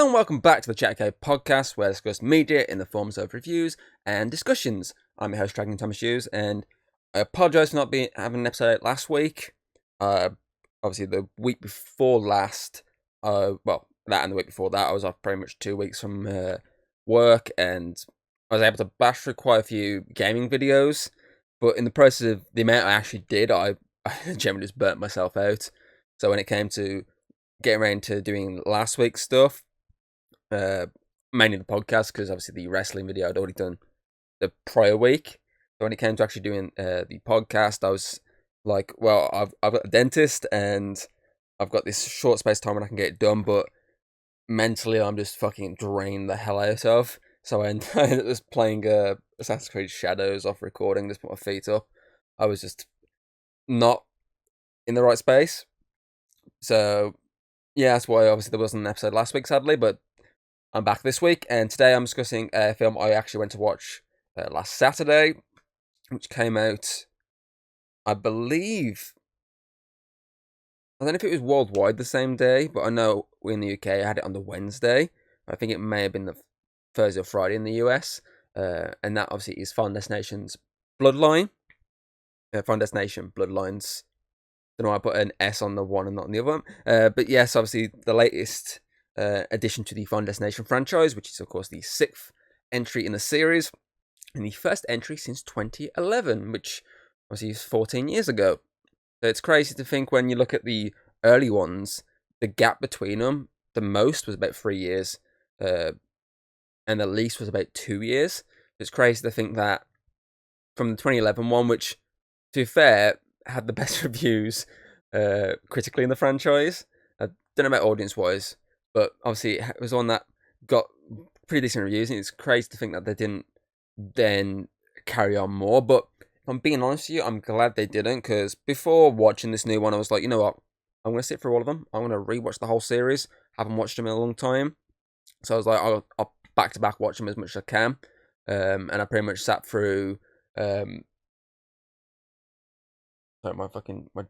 Hello and welcome back to the Chat Cave podcast, where I discuss media in the forms of reviews and discussions. I'm your host, Dragon Thomas Hughes, and I apologise for not having an episode out last week. Obviously, the week before last, that and the week before that, I was off pretty much 2 weeks from work, and I was able to bash through quite a few gaming videos. But in the process of the amount I actually did, I generally just burnt myself out. So when it came to getting around to doing last week's stuff, mainly the podcast, because obviously the wrestling video I'd already done the prior week. So when it came to actually doing the podcast, I was like, well, I've got a dentist and I've got this short space time when I can get it done, but mentally I'm just fucking drained the hell out of. So I ended up just playing Assassin's Creed Shadows off recording, just put my feet up. I was just not in the right space. So yeah, that's why obviously there wasn't an episode last week, sadly, but I'm back this week, and today I'm discussing a film I actually went to watch last Saturday, which came out, I believe, I don't know if it was worldwide the same day, but I know in the UK I had it on the Wednesday. I think it may have been the Thursday or Friday in the US, and that obviously is Final Destination's Bloodline. Final Destination Bloodlines. Don't know why I put an S on the one and not on the other one. But yes, obviously the latest addition to the Final Destination franchise, which is of course the 6th entry in the series, and the first entry since 2011, which obviously is 14 years ago. So it's crazy to think when you look at the early ones, the gap between them, the most was about 3 years, and the least was about 2 years. It's crazy to think that from the 2011 one, which, to be fair, had the best reviews critically in the franchise. I don't know about audience-wise, but obviously it was one that got pretty decent reviews, and it's crazy to think that they didn't then carry on more. But if I'm being honest with you, I'm glad they didn't, because before watching this new one, I was like, you know what, I'm going to sit through all of them. I'm going to rewatch the whole series. Haven't watched them in a long time. So I was like, I'll back-to-back watch them as much as I can. And I pretty much sat through... sorry, my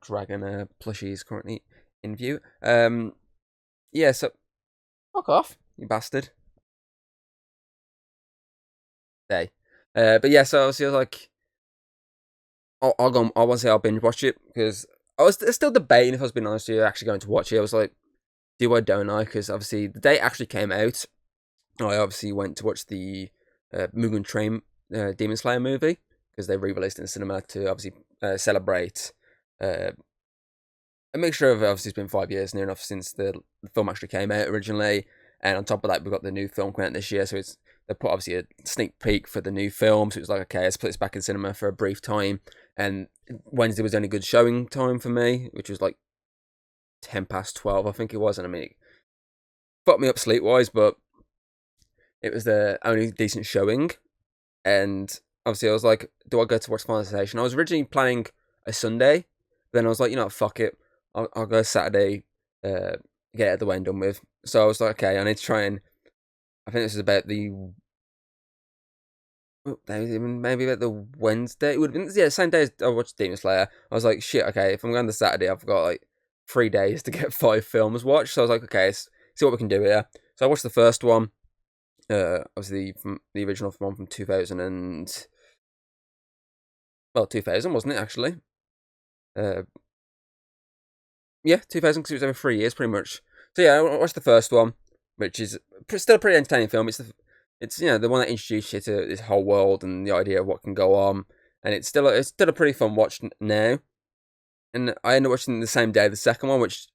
dragon plushie is currently in view. Yeah, so fuck off, you bastard. Day. But yeah, so obviously I was like, I'll binge watch it, because I was still debating, if I was being honest with you, actually going to watch it. I was like, do I, don't I? Because obviously the day it actually came out, I obviously went to watch the Mugen Train Demon Slayer movie, because they re-released it in cinema to obviously celebrate a mixture of, obviously it's been 5 years near enough since the film actually came out originally, and on top of that we've got the new film coming out this year, so they put obviously a sneak peek for the new film, so it was like, okay, let's put this back in cinema for a brief time. And Wednesday was the only good showing time for me, which was like 12:10 I think it was, and I mean, it fucked me up sleep-wise, but it was the only decent showing. And obviously I was like, do I go to watch Final Destination? I was originally planning a Sunday, then I was like, you know what, fuck it, I'll go Saturday, get it out of the way and done with. So I was like, okay, I need to try and, I think this is about maybe about the Wednesday. It would have been, yeah, same day as I watched Demon Slayer. I was like, shit, okay, if I'm going to Saturday, I've got like 3 days to get 5 films watched. So I was like, okay, let's see what we can do here. So I watched the first one, obviously from the original one from 2000 wasn't it actually? Yeah, 2000, because it was over 3 years pretty much. So yeah, I watched the first one, which is still a pretty entertaining film. It's you know, the one that introduced you to this whole world and the idea of what can go on, and it's still a pretty fun watch now. And I ended up watching the same day the second one, which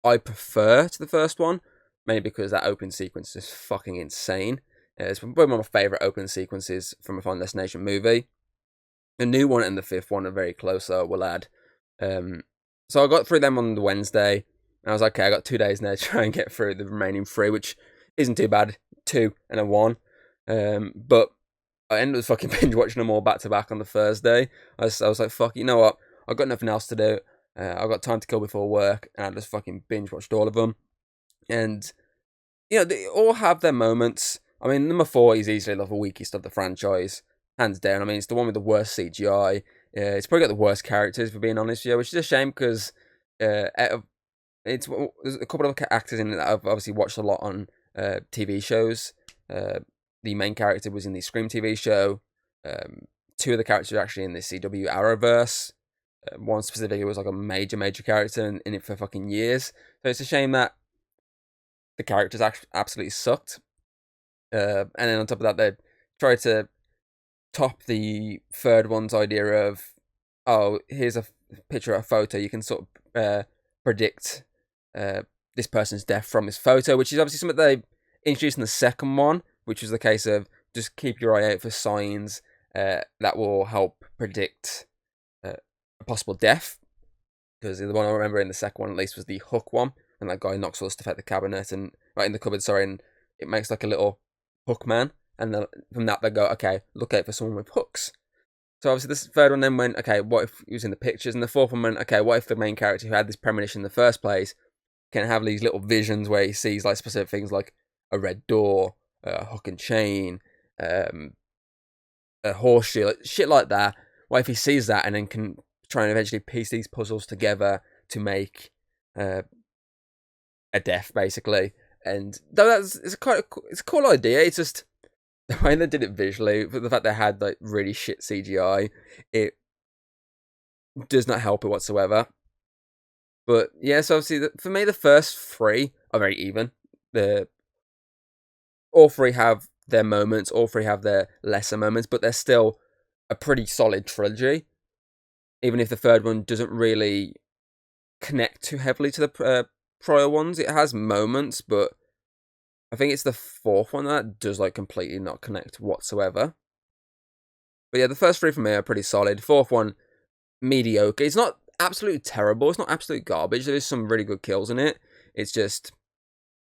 I prefer to the first one, mainly because that opening sequence is fucking insane. It's probably one of my favourite opening sequences from a Final Destination movie. The new one and the 5th one are very close, I will add. So I got through them on the Wednesday, and I was like, okay, I got 2 days now to try and get through the remaining 3, which isn't too bad, 2 and a 1. But I ended up fucking binge watching them all back to back on the Thursday. I was like, fuck, you know what? I've got nothing else to do. I've got time to kill before work, and I just fucking binge watched all of them. And, you know, they all have their moments. I mean, number 4 is easily like the weakest of the franchise, hands down. I mean, it's the one with the worst CGI. It's probably got the worst characters, for being honest, yeah, which is a shame, because there's a couple of actors in it that I've obviously watched a lot on TV shows. The main character was in the Scream TV show. Two of the characters are actually in the CW Arrowverse. One specifically was like a major character in it for fucking years. So it's a shame that the characters absolutely sucked. And then on top of that, they tried to top the third one's idea of, oh, here's a picture of a photo. You can sort of predict this person's death from this photo, which is obviously something they introduced in the second one, which was the case of just keep your eye out for signs that will help predict a possible death. Because the one I remember in the second one, at least, was the hook one, and that guy knocks all the stuff out the cabinet and right in the cupboard. Sorry, and it makes like a little hook man, and then from that they go, okay, look out for someone with hooks. So obviously this third one then went, okay, what if he was in the pictures? And the fourth one went, okay, what if the main character who had this premonition in the first place can have these little visions where he sees like specific things like a red door, a hook and chain, a horseshoe, shit like that. What if he sees that and then can try and eventually piece these puzzles together to make a death, basically? And though it's a cool idea, it's just the way they did it visually, the fact they had like really shit CGI, it does not help it whatsoever. But yeah, so obviously for me the first three are very even. All three have their moments, all three have their lesser moments, but they're still a pretty solid trilogy. Even if the third one doesn't really connect too heavily to the prior ones, it has moments, but I think it's the fourth one that does like completely not connect whatsoever. But yeah, the first three for me are pretty solid. Fourth one, mediocre. It's not absolutely terrible. It's not absolute garbage. There is some really good kills in it. It's just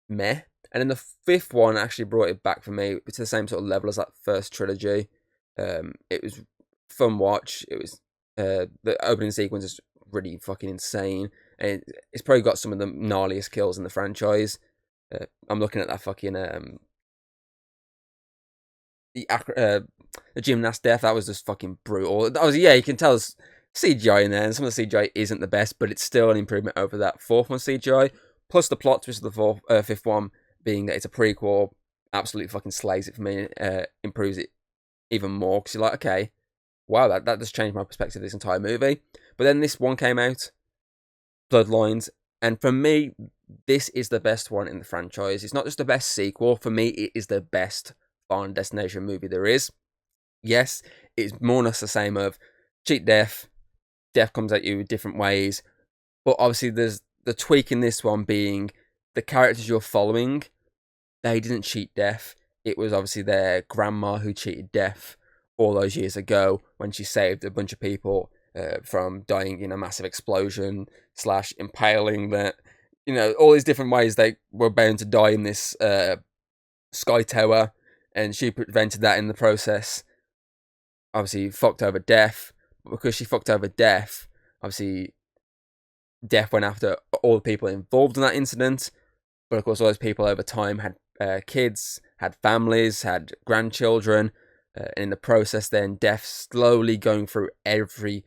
meh. And then the fifth one actually brought it back for me to the same sort of level as that first trilogy. It was fun watch. It was the opening sequence is really fucking insane, and it's probably got some of the gnarliest kills in the franchise. I'm looking at that fucking the gymnast death. That was just fucking brutal. That was, yeah, you can tell there's CGI in there, and some of the CGI isn't the best, but it's still an improvement over that fourth one CGI. Plus the plot twist of the fifth one being that it's a prequel, absolutely fucking slays it for me. Improves it even more because you're like, okay, wow, that just changed my perspective of this entire movie. But then this one came out, Bloodlines, and for me, this is the best one in the franchise. It's not just the best sequel. For me, it is the best Final Destination movie there is. Yes, it's more or less the same of cheat death. Death comes at you different ways. But obviously, there's the tweak in this one being the characters you're following, they didn't cheat death. It was obviously their grandma who cheated death all those years ago when she saved a bunch of people from dying in a massive explosion / impaling that, you know, all these different ways they were bound to die in this sky tower, and she prevented that in the process. Obviously fucked over death, but because she fucked over death, obviously death went after all the people involved in that incident. But of course all those people over time had kids, had families, had grandchildren, and in the process then death slowly going through every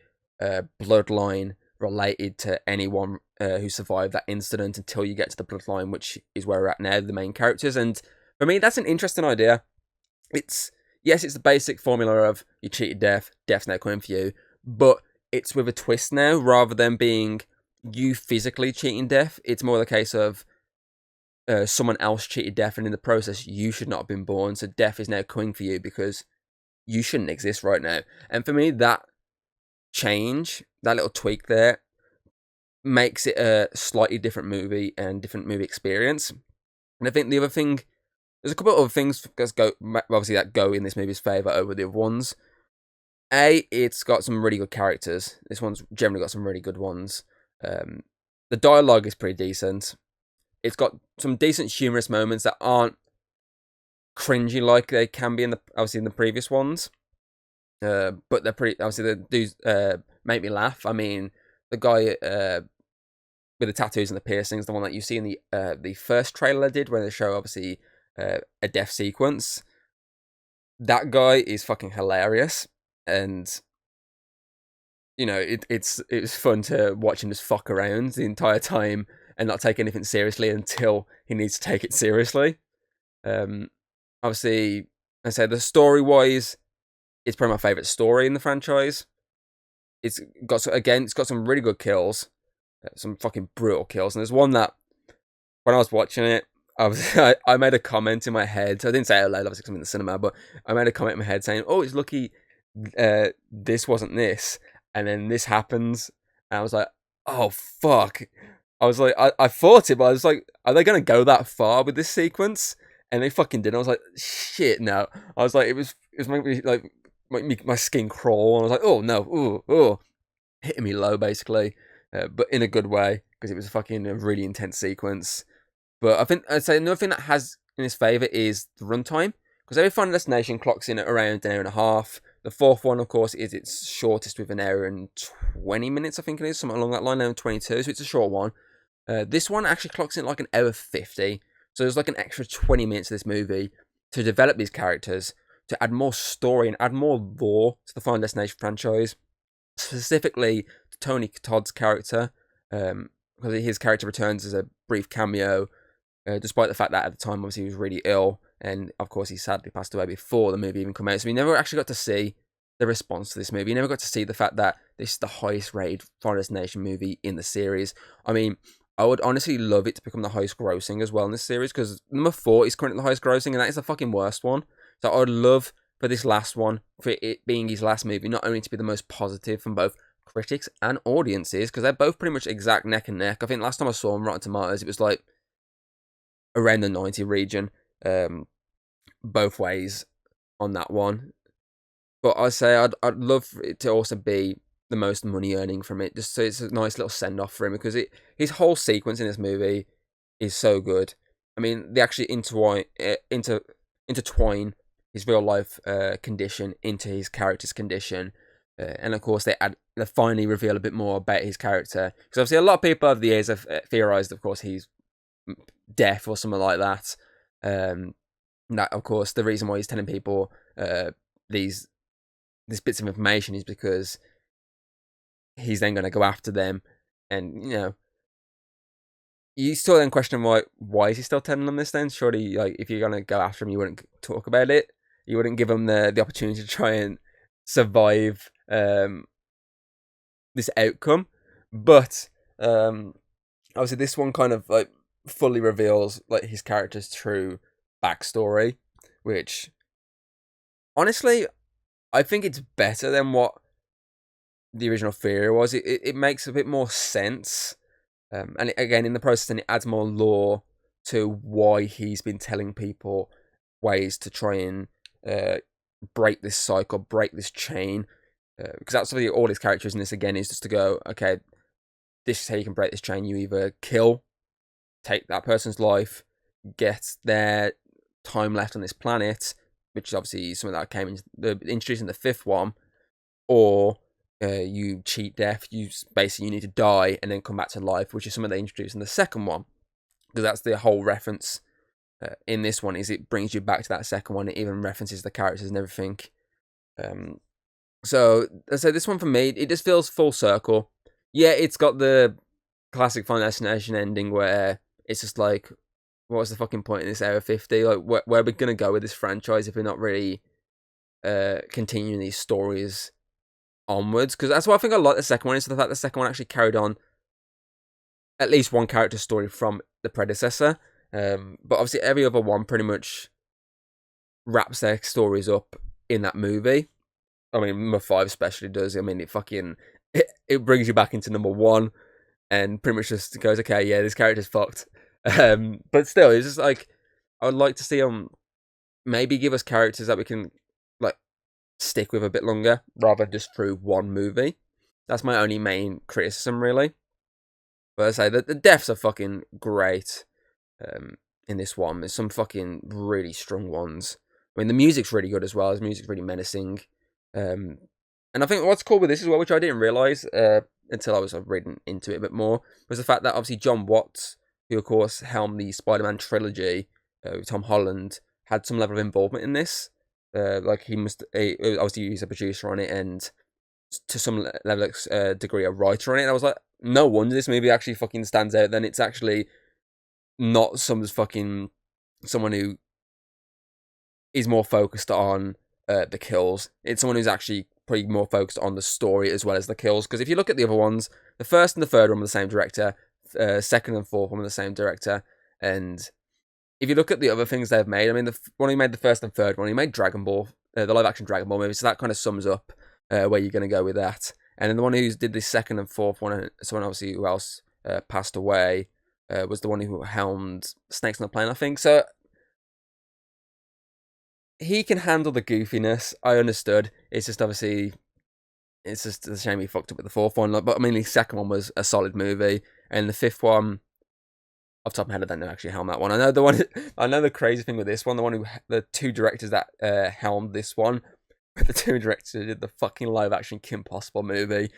bloodline related to anyone who survived that incident until you get to the bloodline, which is where we're at now, the main characters. And for me, that's an interesting idea. It's the basic formula of you cheated death's now coming for you, but it's with a twist now. Rather than being you physically cheating death, it's more the case of someone else cheated death, and in the process you should not have been born, so death is now coming for you because you shouldn't exist right now. And for me, that change, that little tweak there, makes it a slightly different movie and different movie experience. And I think the other thing, there's a couple of other things that go in this movie's favour over the other ones. It's got some really good characters. This one's generally got some really good ones. The dialogue is pretty decent. It's got some decent humorous moments that aren't cringy like they can be in the previous ones. But they're pretty, obviously they do make me laugh. I mean, the guy with the tattoos and the piercings, the one that you see in the first trailer I did, where they show obviously a death sequence. That guy is fucking hilarious, and you know it's fun to watch him just fuck around the entire time and not take anything seriously until he needs to take it seriously. Obviously, I say the story-wise, it's probably my favorite story in the franchise. It's got some really good kills, some fucking brutal kills, and there's one that when I was watching it, I made a comment in my head. I didn't say it out loud, obviously, because I'm in the cinema, but I made a comment in my head saying, "Oh, it's lucky this wasn't this," and then this happens, and I was like, "Oh fuck!" I was like, I thought it, but I was like, "Are they gonna go that far with this sequence?" And they fucking did. I was like, "Shit, no!" I was like, it was making me like my skin crawl, and I was like, "Oh no, oh," hitting me low basically, but in a good way because it was fucking a really intense sequence. But I think I'd say another thing that has in his favour is the runtime. Because every Final Destination clocks in at around an hour and a half. The fourth one, of course, is its shortest with an hour and 20 minutes, I think it is, something along that line, hour and 22, so it's a short one. This one actually clocks in like an hour 50. So there's like an extra 20 minutes of this movie to develop these characters, to add more story and add more lore to the Final Destination franchise. Specifically, to Tony Todd's character, because his character returns as a brief cameo, despite the fact that at the time, obviously, he was really ill, and of course, he sadly passed away before the movie even came out. So we never actually got to see the response to this movie. We never got to see the fact that this is the highest-rated Final Destination movie in the series. I mean, I would honestly love it to become the highest grossing as well in this series, because number 4 is currently the highest grossing, and that is the fucking worst one. So I would love for this last one, for it being his last movie, not only to be the most positive from both critics and audiences, because they're both pretty much exact neck and neck. I think last time I saw him, Rotten Tomatoes, it was like around the 90 region, both ways on that one. But I say I'd love for it to also be the most money earning from it, just so it's a nice little send off for him, because his whole sequence in this movie is so good. I mean, they actually intertwine his real life condition into his character's condition, and of course they finally reveal a bit more about his character, because obviously a lot of people over the years have theorized, of course, he's deaf or something like that. That of course the reason why he's telling people these bits of information is because he's then going to go after them, and you still then question why is he still telling them this then? Surely, like, if you're going to go after him, you wouldn't talk about it. You wouldn't give him the opportunity to try and survive this outcome. But obviously this one kind of like fully reveals like his character's true backstory, which honestly I think it's better than what the original theory was. It makes a bit more sense, and again in the process, then it adds more lore to why he's been telling people ways to try and break this cycle, break this chain, because that's really all his characters in this again is just to go, okay, this is how you can break this chain. You either take that person's life, get their time left on this planet, which is obviously something that came introduced in the 5th one, or you cheat death. You need to die and then come back to life, which is something they introduced in the 2nd one, because that's the whole reference in this one, is it brings you back to that 2nd one. It even references the characters and everything. So this one for me, it just feels full circle. Yeah, it's got the classic Final Destination ending where it's just like, what's the fucking point in this hour 50? Like, where are we gonna go with this franchise if we're not really continuing these stories onwards? Because that's what I think I like the 2nd one, is the fact the 2nd one actually carried on at least one character story from the predecessor. But obviously every other one pretty much wraps their stories up in that movie. I mean, number 5 especially does. I mean, it brings you back into number 1 and pretty much just goes, okay, yeah, this character's fucked. But still, it's just like, I would like to see maybe give us characters that we can like stick with a bit longer, rather than just through one movie. That's my only main criticism, really. But I say that the deaths are fucking great in this one. There's some fucking really strong ones. I mean, the music's really good as well. The music's really menacing. And I think what's cool with this as well, which I didn't realise until I was reading into it a bit more, was the fact that obviously John Watts, who of course helmed the Spider-Man trilogy with Tom Holland, had some level of involvement in this. Like obviously he's a producer on it, and to some level degree a writer on it. And I was like, no wonder this movie actually fucking stands out. Then it's actually not someone who is more focused on the kills. It's someone who's actually pretty more focused on the story as well as the kills. Because if you look at the other ones, the first and the third one were the same director, second and fourth one were the same director, and if you look at the other things they've made, I mean, the one who made the first and third one, he made Dragon Ball, the live action Dragon Ball movie, so that kind of sums up where you're going to go with that. And then the one who did the second and fourth one, someone obviously who else passed away, was the one who helmed Snakes on a Plane, I think. So he can handle the goofiness. I understood. It's just obviously, it's just a shame he fucked up with the fourth one. But I mean, the second one was a solid movie, and the fifth one, off the top of my head, I don't know actually helmed that one. I know the one. I know the crazy thing with this one, the two directors that helmed this one, the two directors who did the fucking live action Kim Possible movie.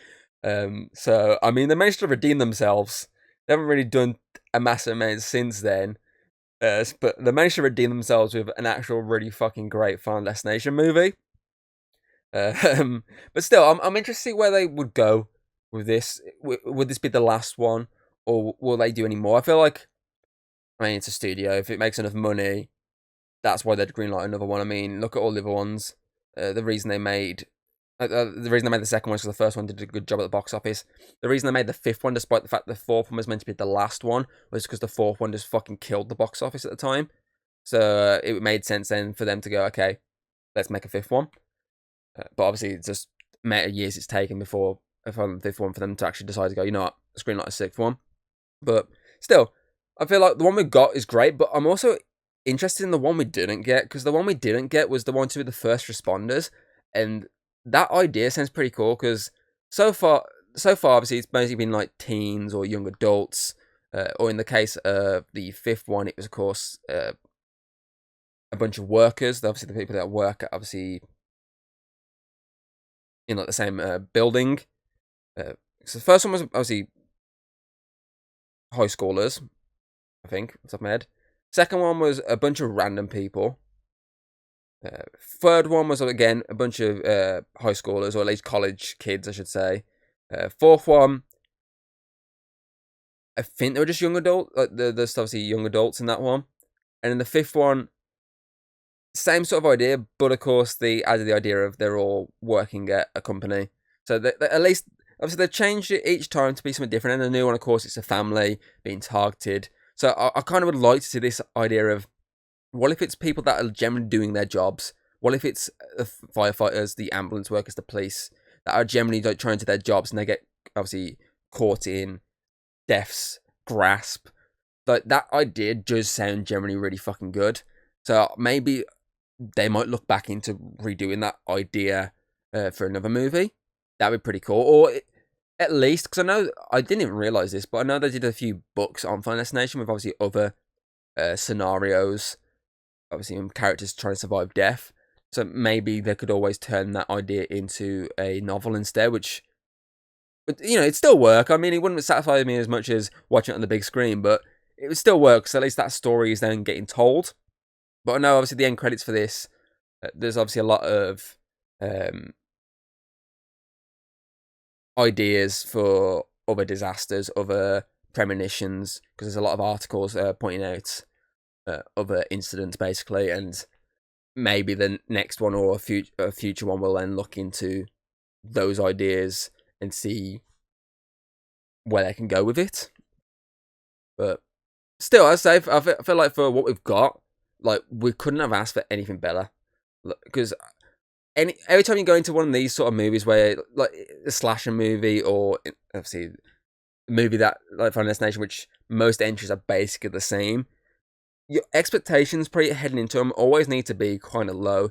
So I mean, they managed to redeem themselves. They haven't really done a massive amount since then. But they managed to redeem themselves with an actual really fucking great Final Destination movie. But still, I'm interested to see where they would go with this. Would this be the last one, or will they do any more? I feel like, I mean, it's a studio. If it makes enough money, that's why they'd greenlight another one. I mean, look at all the other ones. The reason they made the second one is because the first one did a good job at the box office. The reason they made the fifth one, despite the fact the fourth one was meant to be the last one, was because the fourth one just fucking killed the box office at the time. So it made sense then for them to go, okay, let's make a fifth one. But obviously, it's just a matter of years it's taken before the fifth one for them to actually decide to go, you know what, let's greenlight a sixth one. But still, I feel like the one we got is great, but I'm also interested in the one we didn't get, because the one we didn't get was the one to be the first responders, and that idea sounds pretty cool, because so far, obviously, it's basically been like teens or young adults, or in the case of the fifth one, it was, of course, a bunch of workers, obviously the people that work at, obviously, in like the same building. So the first one was obviously high schoolers, I think, off the top of my head. Second one was a bunch of random people. Third one was, again, a bunch of high schoolers, or at least college kids, I should say. Fourth one, I think they were just young adults. Like there's obviously young adults in that one. And in the fifth one, same sort of idea, but of course they added the idea of they're all working at a company. So they, at least, obviously they've changed it each time to be something different. And the new one, of course, it's a family being targeted. So I kind of would like to see this idea of, what if it's people that are generally doing their jobs? What if it's the firefighters, the ambulance workers, the police, that are generally like trying to do their jobs, and they get obviously caught in death's grasp? Like, that idea does sound generally really fucking good. So maybe they might look back into redoing that idea for another movie. That'd be pretty cool. Or at least, because I know, I didn't even realise this, but I know they did a few books on Final Destination with obviously other scenarios, obviously characters trying to survive death. So maybe they could always turn that idea into a novel instead, which, you know, it'd still work. I mean, it wouldn't satisfy me as much as watching it on the big screen, but it would still work, because at least that story is then getting told. But I know, obviously, the end credits for this, there's obviously a lot of ideas for other disasters, other premonitions, because there's a lot of articles pointing out other incidents, basically, and maybe the next one or a future one will then look into those ideas and see where they can go with it. But still, I say, I feel like for what we've got, like, we couldn't have asked for anything better. Because every time you go into one of these sort of movies where, like, a slasher movie, or obviously a movie that, like Final Destination, which most entries are basically the same, your expectations pre heading into them always need to be kind of low,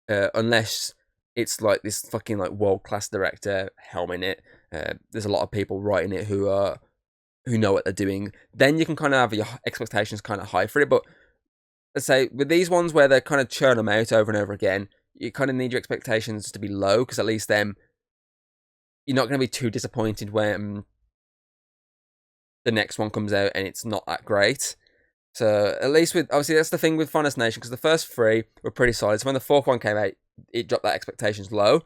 unless it's like this fucking like world-class director helming it. There's a lot of people writing it who know what they're doing. Then you can kind of have your expectations kind of high for it. But let's say with these ones where they're kind of churn them out over and over again, you kind of need your expectations to be low, because at least then you're not going to be too disappointed when the next one comes out and it's not that great. So at least with, obviously that's the thing with Final Destination, because the first three were pretty solid. So when the fourth one came out, it dropped that expectations low.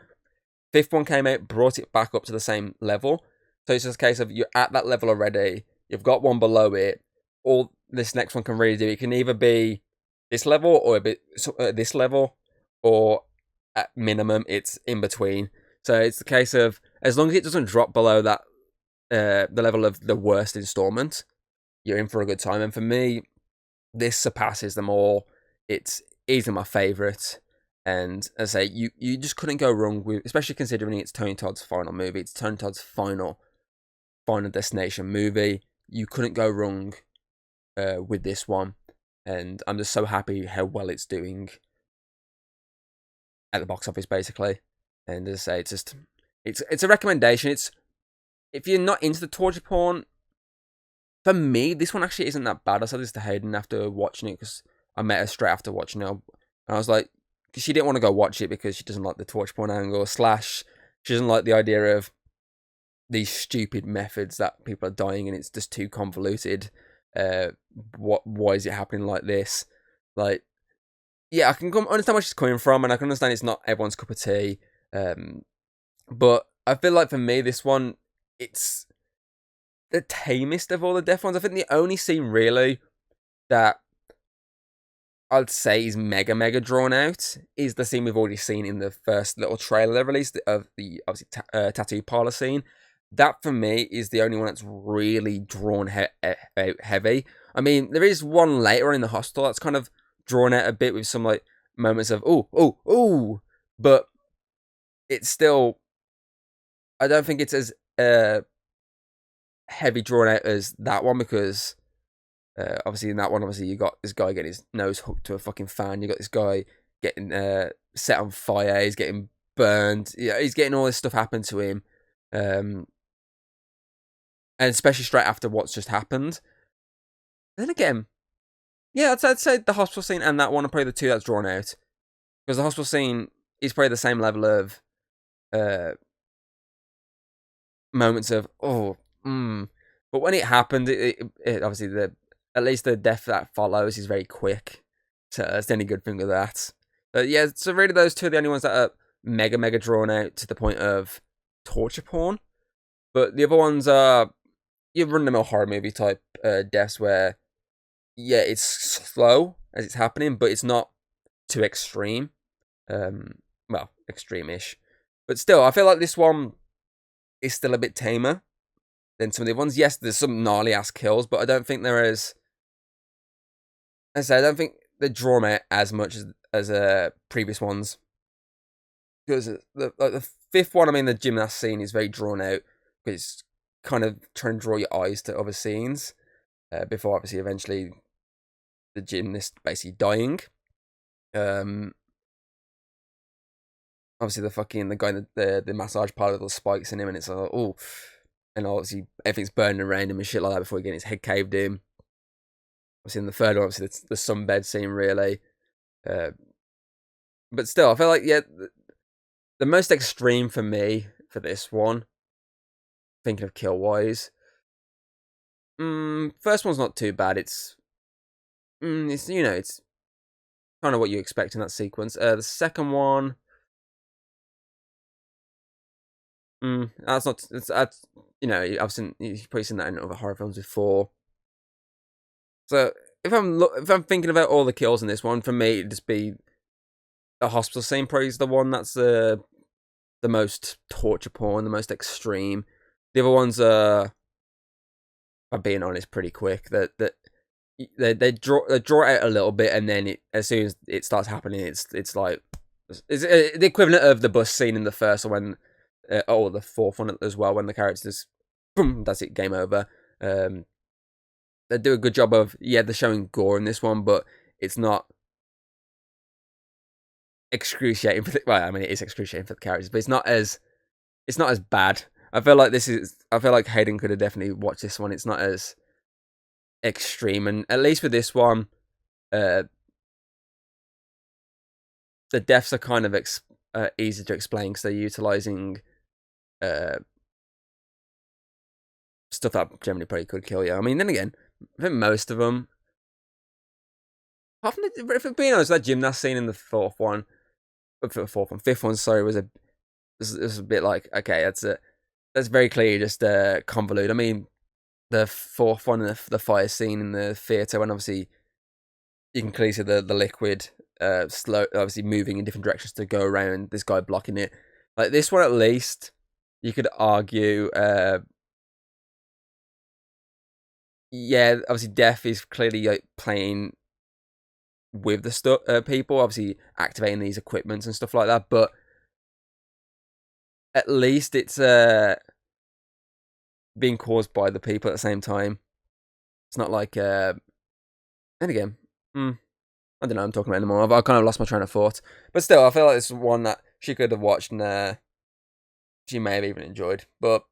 Fifth one came out, brought it back up to the same level. So it's just a case of, you're at that level already, you've got one below it. All this next one can really do, it can either be this level or a bit this level, or at minimum it's in between. So it's the case of, as long as it doesn't drop below that the level of the worst installment, you're in for a good time. And for me, this surpasses them all. It's easily my favourite. And as I say, you just couldn't go wrong with, especially considering it's Tony Todd's final movie. It's Tony Todd's final destination movie. You couldn't go wrong with this one. And I'm just so happy how well it's doing at the box office, basically. And as I say, it's a recommendation. It's, if you're not into the torture porn, for me, this one actually isn't that bad. I said this to Hayden after watching it, because I met her straight after watching it. And I was like, because she didn't want to go watch it because she doesn't like the torture porn angle, / she doesn't like the idea of these stupid methods that people are dying, and it's just too convoluted. Why is it happening like this? Like, yeah, I can understand where she's coming from, and I can understand it's not everyone's cup of tea. But I feel like for me, this one, it's the tamest of all the death ones. I think the only scene really that I'd say is mega drawn out is the scene we've already seen in the first little trailer they released of the, obviously, tattoo parlor scene. That for me is the only one that's really drawn out heavy. I mean, there is one later on in the hospital that's kind of drawn out a bit with some like moments of ooh, but it's still, I don't think it's as heavy drawn out as that one, because obviously in that one, obviously you got this guy getting his nose hooked to a fucking fan. You got this guy getting set on fire. He's getting burned. Yeah, he's getting all this stuff happen to him, and especially straight after what's just happened. Then again, yeah, I'd say the hospital scene and that one are probably the two that's drawn out, because the hospital scene is probably the same level of moments of but when it happened, it obviously at least the death that follows is very quick, so that's the only good thing with that. But yeah, so really those two are the only ones that are mega drawn out to the point of torture porn. But the other ones are your run-of-the-mill horror movie type deaths where, yeah, it's slow as it's happening, but it's not too extreme. Well, extreme-ish. But still, I feel like this one is still a bit tamer than some of the other ones. Yes, there's some gnarly-ass kills, but I don't think there is... I don't think they draw me out as much as previous ones. Because the fifth one, I mean, the gymnast scene is very drawn out, because it's kind of trying to draw your eyes to other scenes before, obviously, eventually the gymnast basically dying. Obviously, the guy in the massage parlor with the spikes in him, and it's like, oh, and obviously everything's burning around him and shit like that before he gets his head caved in. Obviously, in the third one, obviously the sunbed scene, really. But still, I feel like, yeah, the most extreme for me for this one, thinking of kill wise, first one's not too bad. It's it's kind of what you expect in that sequence. The second one, that's not. That's you've probably seen that in other horror films before. So if I'm thinking about all the kills in this one, for me it'd just be the hospital scene. Probably is the one that's the most torture porn, the most extreme. The other ones are, if I'm being honest, pretty quick. They draw it out a little bit, and then as soon as it starts happening, it's like it's the equivalent of the bus scene in the first one, the fourth one as well, when the characters, boom, that's it, game over. They do a good job of, they're showing gore in this one, but it's not excruciating for it is excruciating for the characters, but it's not as bad. I feel like Hayden could have definitely watched this one. It's not as extreme, and at least with this one, the deaths are kind of easy to explain, because they're utilizing stuff that generally probably could kill you. I mean, then again, I think most of them, apart from if I'm being honest, that gymnast scene in the fifth one, sorry, was a bit like, okay, that's very clearly just convoluted. I mean, the fourth one, the fire scene in the theater, when obviously you can clearly see the liquid slow, obviously moving in different directions to go around this guy blocking it. Like this one, at least you could argue. Yeah, obviously, Death is clearly like playing with the people, obviously activating these equipments and stuff like that. But at least it's being caused by the people at the same time. It's not like and again, I don't know what I'm talking about anymore. I kind of lost my train of thought. But still, I feel like it's one that she could have watched and she may have even enjoyed. But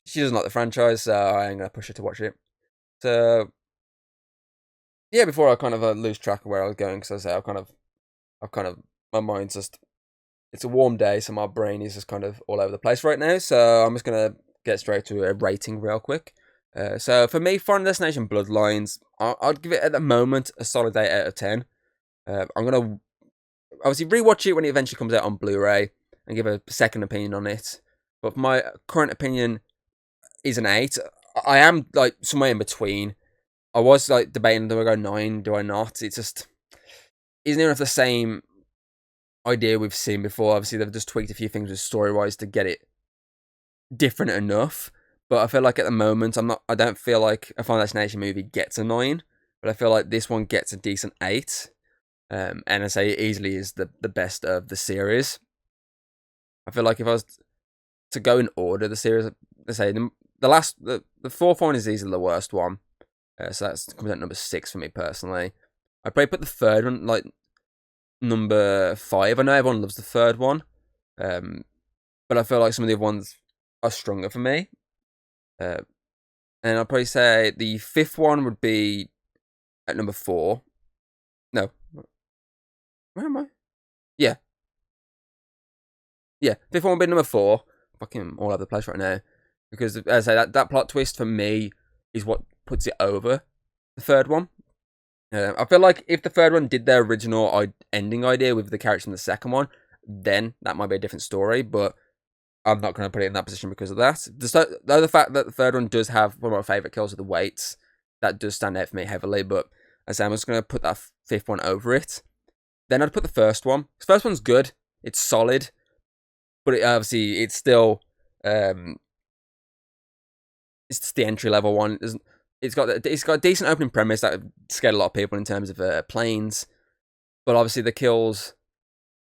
she doesn't like the franchise, so I ain't gonna push her to watch it. So yeah, before I kind of lose track of where I was going, because I say I've kind of my mind's just. It's a warm day, so my brain is just kind of all over the place right now. So I'm just gonna get straight to a rating real quick. So for me, Final Destination Bloodlines, I'd give it at the moment a solid 8 out of 10. I'm gonna obviously rewatch it when it eventually comes out on Blu-ray and give a second opinion on it. But my current opinion is an 8. I am like somewhere in between. I was like debating, do I go 9, do I not? It's just isn't enough the same idea we've seen before. Obviously, they've just tweaked a few things with story-wise to get it different enough. But I feel like at the moment, I don't feel like a Final Destination movie gets a 9, but I feel like this one gets a decent 8. And I say it easily is the best of the series. I feel like if I was to go in order, the series, I say the fourth one is easily the worst one. So that's comes at number 6 for me personally. I'd probably put the third one like number 5. I know everyone loves the third one, but I feel like some of the other ones are stronger for me. And I'd probably say the fifth one would be at number 4. No, where am I? Yeah, fifth one would be number 4. Fucking all over the place right now, because as I say, that plot twist for me is what puts it over the third one. I feel like if the third one did their original ending idea with the characters in the second one, then that might be a different story. But I'm not going to put it in that position because of that. The fact that the third one does have one of my favourite kills of the weights, that does stand out for me heavily. But as I say, I'm just going to put that fifth one over it. Then I'd put the first one. The first one's good. It's solid. But obviously, it's still... it's just the entry-level one. It's got a decent opening premise that scared a lot of people in terms of planes. But obviously, the kills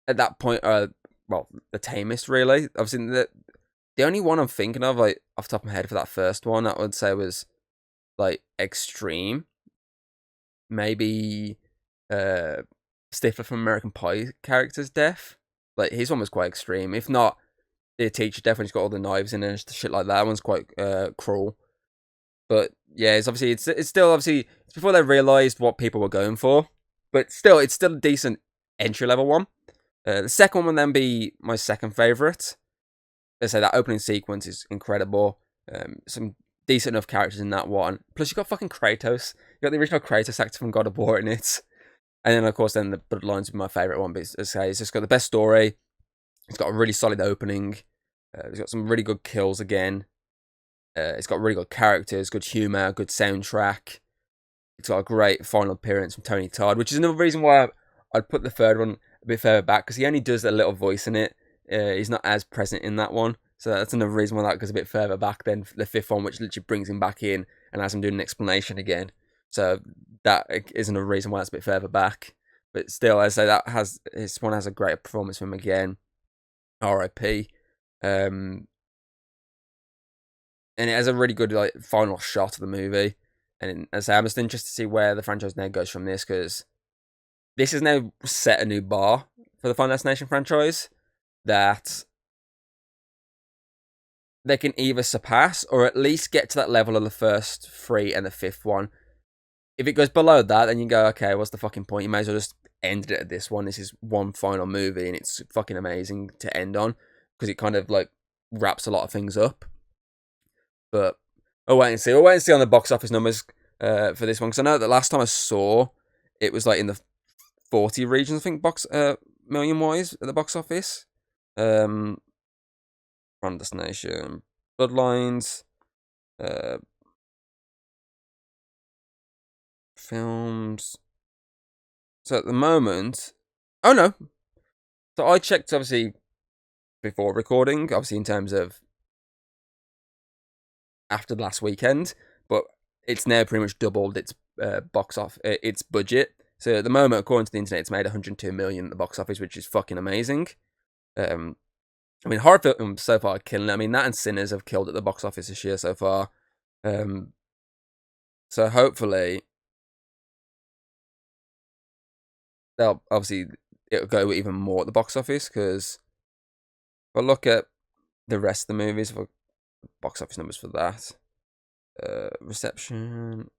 at that point are... well, the tamest, really. Obviously, the only one I'm thinking of, like, off the top of my head for that first one, I would say was, like, Extreme. Maybe, Stifler from American Pie character's death. Like, his one was quite extreme. If not, the teacher death when he's got all the knives in and shit like that. That one's quite, cruel. But, yeah, it's still, obviously, it's before they realised what people were going for. But still, it's still a decent entry-level one. The second one would then be my second favourite. Let's say that opening sequence is incredible. Some decent enough characters in that one. Plus, you got fucking Kratos. You got the original Kratos actor from God of War in it. And then, of course, then the Bloodlines would be my favourite one. But it's just got the best story. It's got a really solid opening. It's got some really good kills again. It's got really good characters, good humour, good soundtrack. It's got a great final appearance from Tony Todd, which is another reason why I'd put the third one a bit further back, because he only does a little voice in it. He's not as present in that one. So that's another reason why that goes a bit further back than the fifth one, which literally brings him back in and has him doing an explanation again. So that is another reason why it's a bit further back. But still, I say this one has a great performance from him again. R.I.P. And it has a really good like final shot of the movie. And as I say, I'm just interested to see where the franchise now goes from this, because this has now set a new bar for the Final Destination franchise that they can either surpass or at least get to that level of the first 3 and the fifth one. If it goes below that, then you go, okay, what's the fucking point? You may as well just end it at this one. This is one final movie, and it's fucking amazing to end on, because it kind of like wraps a lot of things up. But we'll wait and see. We'll wait and see on the box office numbers for this one, because I know that last time I saw it was like in the 40 regions, I think, million wise at the box office. Final Destination, Bloodlines, films. So at the moment, oh no. So I checked obviously before recording, obviously in terms of after the last weekend, but it's now pretty much doubled its its budget. So at the moment, according to the internet, it's made 102 million at the box office, which is fucking amazing. I mean, horror films so far are killing it. I mean, that and Sinners have killed at the box office this year so far. So hopefully, they'll obviously it'll go even more at the box office because if I look at the rest of the movies, for box office numbers for that, reception.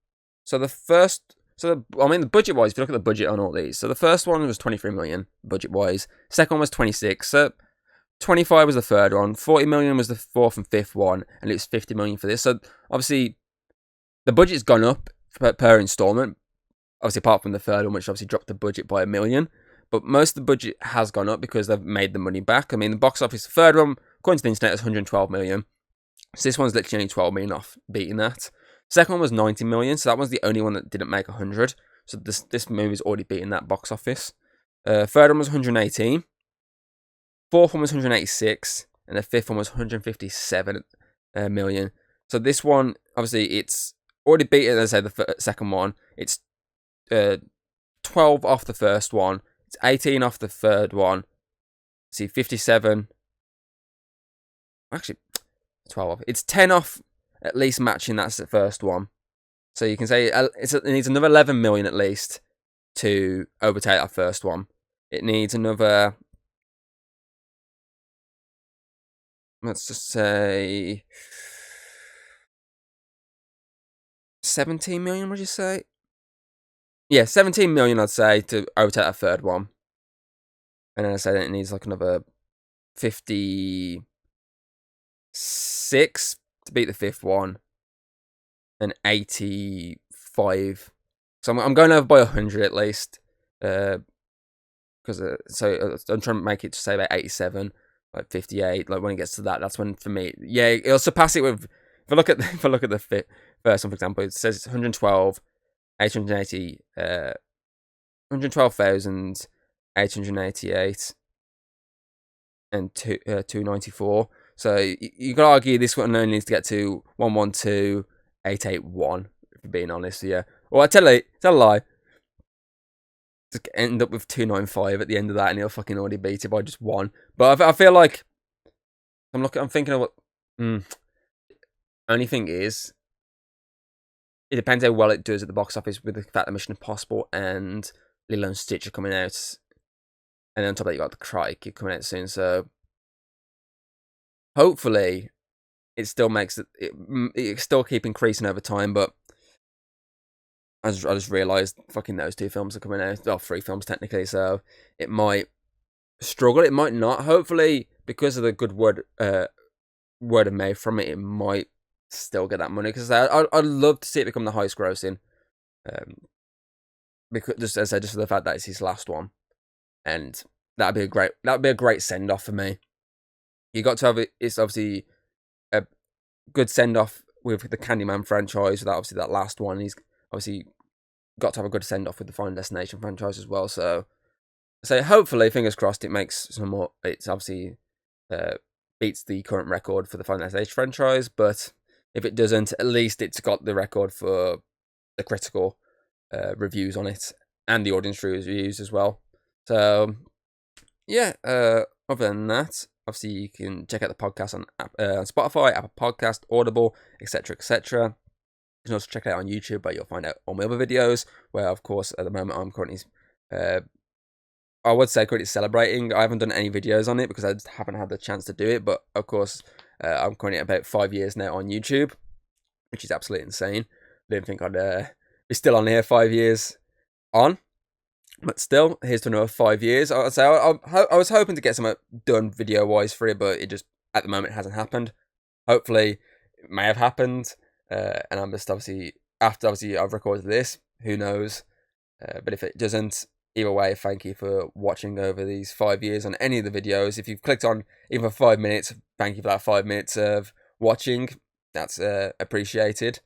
So the first, the budget wise, if you look at the budget on all these, so the first one was 23 million budget wise. Second one was 26. So 25 was the third one. 40 million was the fourth and fifth one, and it was 50 million for this. So obviously, the budget's gone up per installment. Obviously, apart from the third one, which obviously dropped the budget by $1 million. But most of the budget has gone up because they've made the money back. I mean, the box office, the third one, according to the internet, is 112 million. So this one's literally only 12 million off beating that. Second one was 90 million, so that was the only one that didn't make 100. So this movie's already beaten that box office. Third one was 118. Fourth one was 186. And the fifth one was 157 million. So this one, obviously, it's already beaten, as I say, the second one. It's 12 off the first one. It's 18 off the third one. See, 57. Actually, 12 off. It's 10 off at least matching that's the first one. So you can say it needs another 11 million at least to overtake that first one. It needs another, let's just say 17 million, would you say? Yeah, 17 million, I'd say, to overtake that third one. And then I said it needs like another 56 to beat the fifth one. And 85. So I'm going over by 100 at least. Because I'm trying to make it to say about 87, like 58. Like when it gets to that, that's when for me, yeah, it'll surpass it with. If I look at the first one, for example, it says it's 112, 880, 112,888, and 294. So you could argue this one only needs to get to 112,881. If you're being honest, yeah. Well, tell a lie. To end up with 295 at the end of that, and he'll fucking already beat it by just one. But I feel like I'm thinking of what. Only thing is, it depends how well it does at the box office with the fact that Mission Impossible and Lilo and Stitch are coming out, and then on top of that you got the Crike coming out soon. So hopefully, it still makes it still keep increasing over time, but. I just realised fucking those two films are coming out. Well, 3 films technically, so it might struggle. It might not. Hopefully, because of the good word of mouth from it, it might still get that money. Because I'd love to see it become the highest grossing. Because just as I said, just for the fact that it's his last one, and that'd be a great send off for me. You got to have it. It's obviously a good send off with the Candyman franchise. That obviously that last one. He's obviously got to have a good send off with the Final Destination franchise as well. So hopefully, fingers crossed, it makes some more. It's obviously beats the current record for the Final Destination franchise. But if it doesn't, at least it's got the record for the critical reviews on it and the audience reviews as well. So yeah. Other than that, obviously you can check out the podcast on Spotify, Apple Podcast, Audible, etc., etc. You can also check it out on YouTube, where you'll find out all my other videos, where, of course, at the moment, I'm currently, I would say currently celebrating. I haven't done any videos on it because I just haven't had the chance to do it, but, of course, I'm currently about 5 years now on YouTube, which is absolutely insane. I didn't think I'd be still on here 5 years on, but still, here's to another 5 years. I was hoping to get something done video-wise for it, but it just, at the moment, hasn't happened. Hopefully, it may have happened. And I'm just after I've recorded this, who knows? But if it doesn't, either way, thank you for watching over these 5 years on any of the videos. If you've clicked on even 5 minutes, thank you for that 5 minutes of watching. That's appreciated.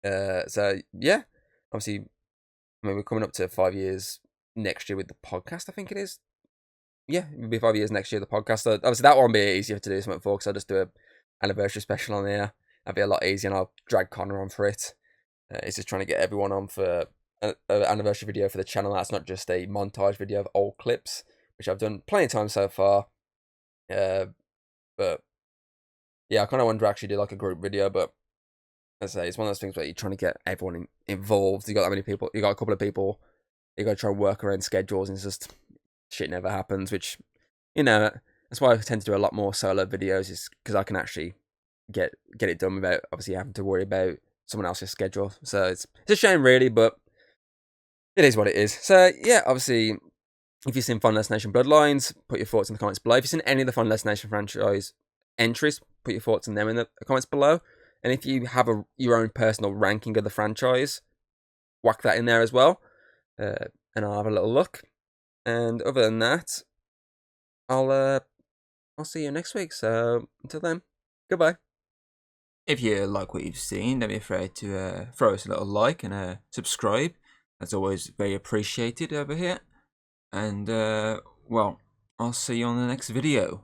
So yeah, obviously, I mean, we're coming up to 5 years next year with the podcast, I think it is. Yeah, it'll be 5 years next year, the podcast. So obviously, that one will be easier to do something for, because I'll just do an anniversary special on there. That'll be a lot easier, and I'll drag Connor on for it. It's just trying to get everyone on for an anniversary video for the channel. That's not just a montage video of old clips, which I've done plenty of times so far. But yeah, I kind of want to actually do like a group video, but as I say, it's one of those things where you're trying to get everyone involved. You got that many people, you got a couple of people, you got to try and work around schedules, and it's just shit never happens. Which, that's why I tend to do a lot more solo videos, is because I can actually get it done without obviously having to worry about someone else's schedule. So it's a shame, really, but it is what it is. So yeah, obviously, if you've seen Final Destination Bloodlines, put your thoughts in the comments below. If you've seen any of the Final Destination franchise entries, put your thoughts in them in the comments below. And if you have your own personal ranking of the franchise, whack that in there as well. And I'll have a little look. And other than that, I'll see you next week. So until then, goodbye. If you like what you've seen, don't be afraid to throw us a little like and subscribe. That's always very appreciated over here. And, well, I'll see you on the next video.